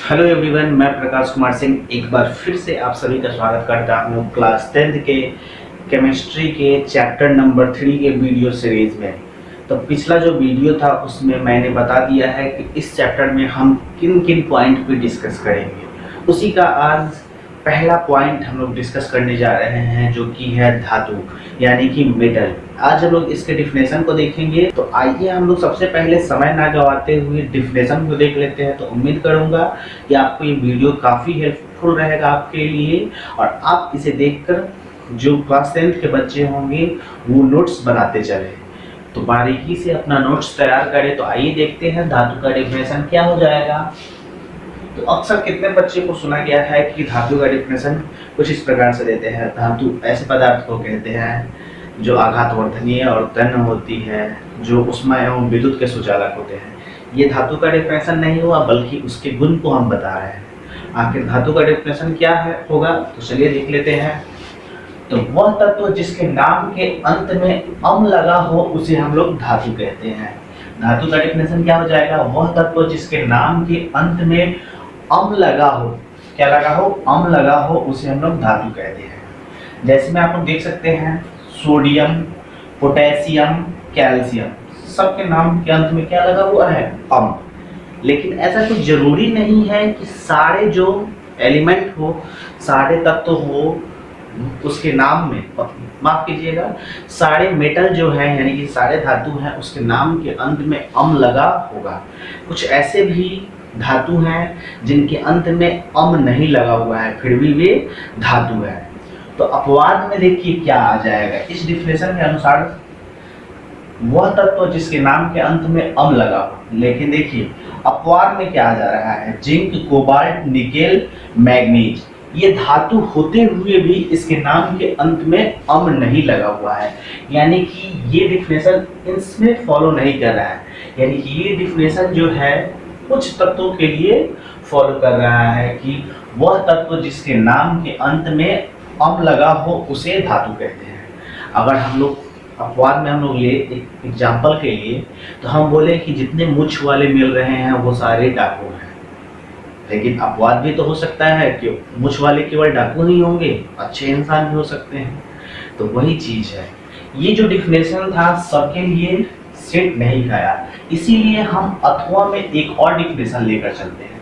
Hello everyone, मैं प्रकाश कुमार सिंह एक बार फिर से आप सभी का स्वागत करता हूँ क्लास 10th के केमिस्ट्री के चैप्टर नंबर 3 के वीडियो सीरीज में। तो पिछला जो वीडियो था उसमें मैंने बता दिया है कि इस चैप्टर में हम किन किन पॉइंट पे डिस्कस करेंगे। उसी का आज पहला पॉइंट हम लोग डिस्कस करने जा रहे हैं, जो कि है धातु यानी कि मेटल। आज हम लोग इसके डिफिनेशन को देखेंगे। तो आइए हम लोग सबसे पहले समय ना गवाते हुए डिफिनेशन को देख लेते हैं। तो उम्मीद करूंगा कि आपको ये वीडियो काफ़ी हेल्पफुल रहेगा आपके लिए, और आप इसे देखकर जो क्लास 10th के बच्चे होंगे वो नोट्स बनाते चले, तो बारीकी से अपना नोट्स तैयार करें। तो आइए देखते हैं धातु का डिफिनेशन क्या हो जाएगा। तो अक्सर कितने बच्चे को सुना गया है कि धातु का डिफिनेशन कुछ इस प्रकार से देते हैं। धातु ऐसे पदार्थ को कहते हैं जो आघातवर्धनीय और तन्य होती है, जो उष्मा एवं विद्युत के सुचालक होते हैं। ये धातु का डिफिनेशन नहीं हुआ, बल्कि उसके गुण को हम बता रहे हैं। आखिर धातु का डिफिनेशन क्या है होगा, तो चलिए देख लेते हैं। तो वह तत्व जिसके नाम के अंत में अम लगा हो उसे हम लोग धातु कहते हैं। धातु का डिफिनेशन क्या हो जाएगा, वह तत्व जिसके नाम के अंत में अम लगा हो, क्या लगा हो, अम लगा हो, उसे हम लोग धातु कहते हैं। जैसे में आप लोग देख सकते हैं, सोडियम, पोटेशियम, कैल्शियम, सबके नाम के अंत में क्या लगा हुआ है, अम। लेकिन ऐसा कुछ जरूरी नहीं है कि सारे जो एलिमेंट हो, सारे तत्व हो उसके नाम में, माफ कीजिएगा, सारे मेटल जो है यानी कि सारे धातु हैं उसके नाम के अंत में अम लगा होगा। कुछ ऐसे भी धातु हैं जिनके अंत में अम नहीं लगा हुआ है, फिर भी वे धातु है। तो अपवाद में देखिए क्या आ जाएगा इस डिफिनेशन के अनुसार, वह तत्व जिसके नाम के अंत में अम लगा हो। लेकिन देखिए अपवाद में क्या आ जा रहा है, जिंक, कोबाल्ट, निकेल, मैग्नीज, ये धातु होते हुए भी इसके नाम के अंत में अम नहीं लगा हुआ है। यानी कि ये डिफिनेशन इसमें फॉलो नहीं कर रहा है। यानी कि ये डिफिनेशन जो है कुछ तत्वों के लिए फॉलो कर रहा है कि वह तत्व जिसके नाम के अंत में अम लगा हो उसे धातु कहते हैं। अगर हम लोग अपवाद में हम लोग ले एक एग्जाम्पल के लिए, तो हम बोले कि जितने मूंछ वाले मिल रहे हैं वो सारे डाकू हैं। लेकिन अपवाद भी तो हो सकता है कि मूंछ वाले केवल डाकू नहीं होंगे, अच्छे इंसान भी हो सकते हैं। तो वही चीज है, ये जो डिफिनेशन था सबके लिए सेट नहीं खाया, इसीलिए हम अथवा में एक और डिफिनेशन लेकर चलते हैं।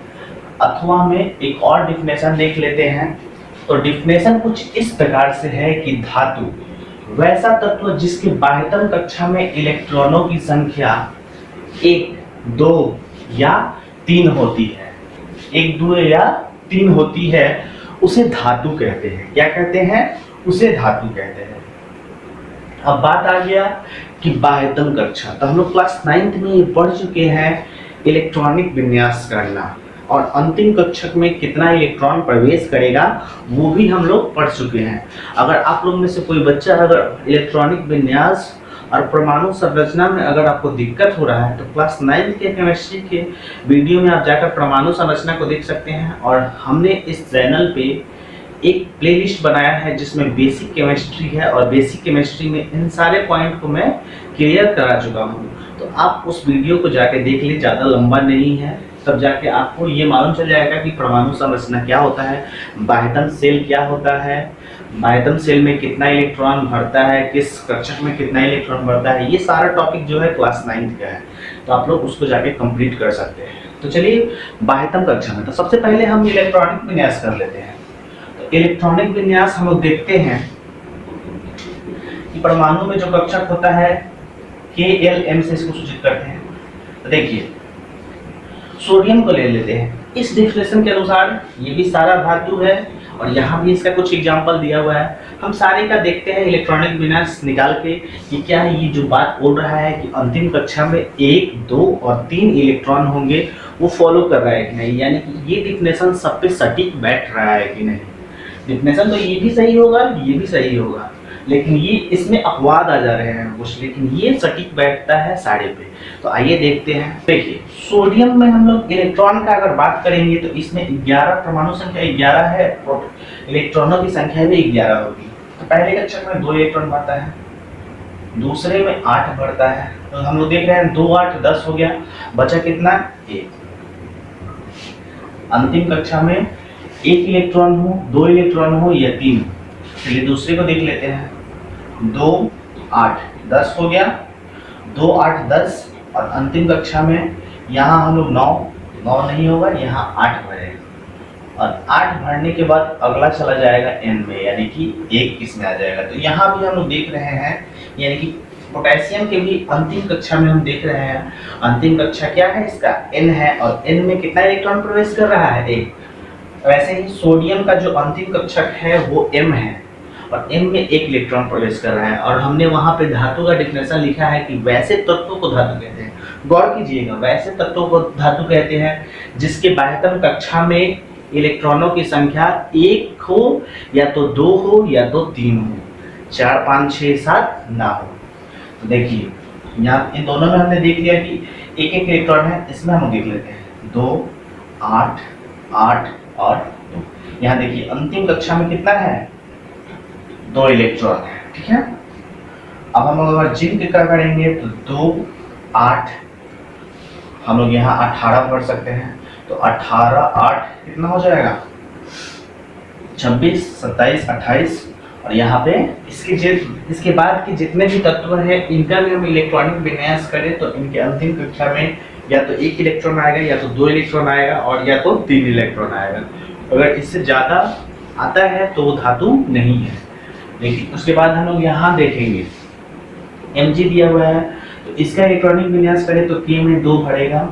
अथवा में एक और डिफिनेशन देख लेते हैं। तो डिफिनेशन कुछ इस प्रकार से है कि धातु वैसा तत्व जिसके बाह्यतम कक्षा में इलेक्ट्रॉनों की संख्या 1, 2 या 3 होती है, 1, 2 या 3 होती है, उसे धातु कहते हैं। क्या कहते हैं, उसे धातु कहते हैं। अब बात आ गया कि बाह्यतम कक्षा, तो हम लोग क्लास 9th में ये पढ़ चुके हैं इलेक्ट्रॉनिक विन्यास करना, और अंतिम कक्षक में कितना इलेक्ट्रॉन प्रवेश करेगा वो भी हम लोग पढ़ चुके हैं। अगर आप लोग में से कोई बच्चा अगर इलेक्ट्रॉनिक विन्यास और परमाणु संरचना में अगर आपको दिक्कत हो रहा है, तो क्लास 9th के केमिस्ट्री के वीडियो में आप जाकर परमाणु संरचना को देख सकते हैं। और हमने इस चैनल पे एक प्लेलिस्ट बनाया है जिसमें बेसिक केमिस्ट्री है, और बेसिक केमिस्ट्री में इन सारे पॉइंट को मैं क्लियर करा चुका हूँ। तो आप उस वीडियो को जाके देख लीजिए, ज़्यादा लंबा नहीं है, तब जाके आपको ये मालूम चल जाएगा कि परमाणु संरचना क्या होता है, बाह्यतम सेल क्या होता है, बाह्यतम सेल में कितना इलेक्ट्रॉन भरता है, किस कक्षक में कितना इलेक्ट्रॉन भरता है। ये सारा टॉपिक जो है क्लास 9th का है, तो आप लोग उसको जाके कंप्लीट कर सकते हैं। तो चलिए बाह्यतम कक्षा में, तो सबसे पहले हम इलेक्ट्रॉनिक विन्यास कर लेते हैं। तो इलेक्ट्रॉनिक विन्यास हम लोग देखते हैं कि परमाणु में जो कक्षक होता है KLM से इसको सूचित करते हैं। तो देखिए सोडियम को ले लेते हैं। इस डिफिनेशन के अनुसार ये भी सारा धातु है, और यहाँ भी इसका कुछ एग्जांपल दिया हुआ है। हम सारे का देखते हैं इलेक्ट्रॉनिक विन्यास निकाल के कि क्या है, ये जो बात बोल रहा है कि अंतिम कक्षा में 1, 2 और 3 इलेक्ट्रॉन होंगे, वो फॉलो कर रहा है कि नहीं। यानी कि ये डिफिनेशन सब पे सटीक बैठ रहा है कि नहीं। डिफिनेशन तो ये भी सही होगा, ये भी सही होगा, लेकिन ये इसमें अपवाद आ जा रहे हैं कुछ, लेकिन ये सटीक बैठता है सारे पे। तो आइए देखते हैं। देखिए सोडियम में हम लोग इलेक्ट्रॉन का अगर बात करेंगे तो इसमें 11 परमाणु संख्या 11 है, और इलेक्ट्रॉनों की संख्या भी 11 होगी। तो पहले कक्षक में 2 इलेक्ट्रॉन भरता है, दूसरे में 8 भरता है। तो हम लोग देख रहे हैं 2, 8, 10 हो गया, बचा कितना, 1। अंतिम कक्षा में 1 इलेक्ट्रॉन हो, 2 इलेक्ट्रॉन हो या 3। चलिए दूसरे को देख लेते हैं। 2 8 10 हो गया, 2 8 10। और अंतिम कक्षा में यहाँ हम लोग 9 नहीं होगा, यहाँ 8 भरेंगे और 8 भरने के बाद अगला चला जाएगा n में, यानी कि 1 इसमें आ जाएगा। तो यहाँ भी हम लोग देख रहे हैं, यानी कि पोटेशियम के भी अंतिम कक्षा में हम देख रहे हैं। अंतिम कक्षा क्या है इसका, n है, और n में कितना इलेक्ट्रॉन प्रवेश कर रहा है, 1। वैसे ही सोडियम का जो अंतिम कक्षक है वो m है, और m में 1 इलेक्ट्रॉन प्रवेश कर रहा है। और हमने वहां पे धातु का डिफिनेशन लिखा है कि वैसे तत्वों को धातु कहते हैं। गौर कीजिएगा, वैसे तत्वों को धातु कहते हैं जिसके बाह्यतम कक्षा में इलेक्ट्रॉनों की संख्या 1 हो या तो 2 हो या तो 3 हो, 4 5 6 7 ना हो। तो देखिए यहाँ इन दोनों में हमने देख लिया कि एक एक इलेक्ट्रॉन है, इसमें हम देख लेते हैं 2 8 8 और 2। यहाँ देखिए अंतिम कक्षा में कितना है, 2 इलेक्ट्रॉन है, ठीक है। अब हम लोग अगर जिंक का करेंगे तो 2 8, हम लोग यहाँ 18 भर सकते हैं। तो 18 8 कितना हो जाएगा, 26 27 28। और यहाँ पे इसके बाद के जितने भी तत्व हैं इनका भी हम इलेक्ट्रॉनिक विन्यास करें तो इनके अंतिम कक्षा में या तो 1 इलेक्ट्रॉन आएगा या तो 2 इलेक्ट्रॉन आएगा और या तो 3 इलेक्ट्रॉन आएगा। अगर इससे ज़्यादा आता है तो वो धातु नहीं है। लेकिन उसके बाद हम लोग यहाँ देखेंगे Mg दिया हुआ है, तो इसका इलेक्ट्रॉनिक विन्यास करें तो K में 2 भरेगा,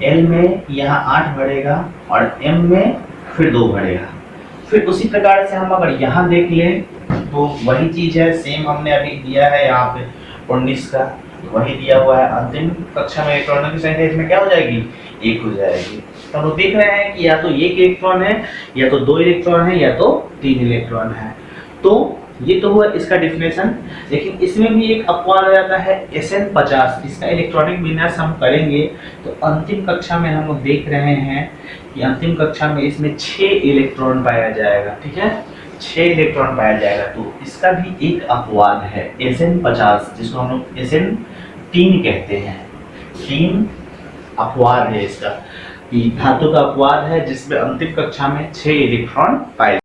L में यहाँ 8 भरेगा और M में फिर 2 भरेगा। फिर उसी प्रकार से हम अगर यहाँ देख लें तो वही चीज़ है, सेम हमने अभी दिया है यहाँ पे 19 का, वही दिया हुआ है। अंतिम कक्षा में इलेक्ट्रॉनों की संख्या इसमें क्या हो जाएगी, 1 हो जाएगी। तो हम देख रहे हैं कि या तो 1 इलेक्ट्रॉन है या तो 2 इलेक्ट्रॉन है या तो 3 इलेक्ट्रॉन है। तो ये तो हुआ इसका डिफिनेशन। लेकिन इसमें भी एक अपवाद आ जाता है Sn50, इसका इलेक्ट्रॉनिक विन्यास हम करेंगे तो अंतिम कक्षा में हम लोग देख रहे हैं कि अंतिम कक्षा में इसमें 6 इलेक्ट्रॉन पाया जाएगा, ठीक है, 6 इलेक्ट्रॉन पाया जाएगा। तो इसका भी एक अपवाद है Sn50, जिसको हम लोग Sn3 कहते हैं। 3 अपवाद है इसका, कि धातु का अपवाद है जिसमें अंतिम कक्षा में 6 इलेक्ट्रॉन पाए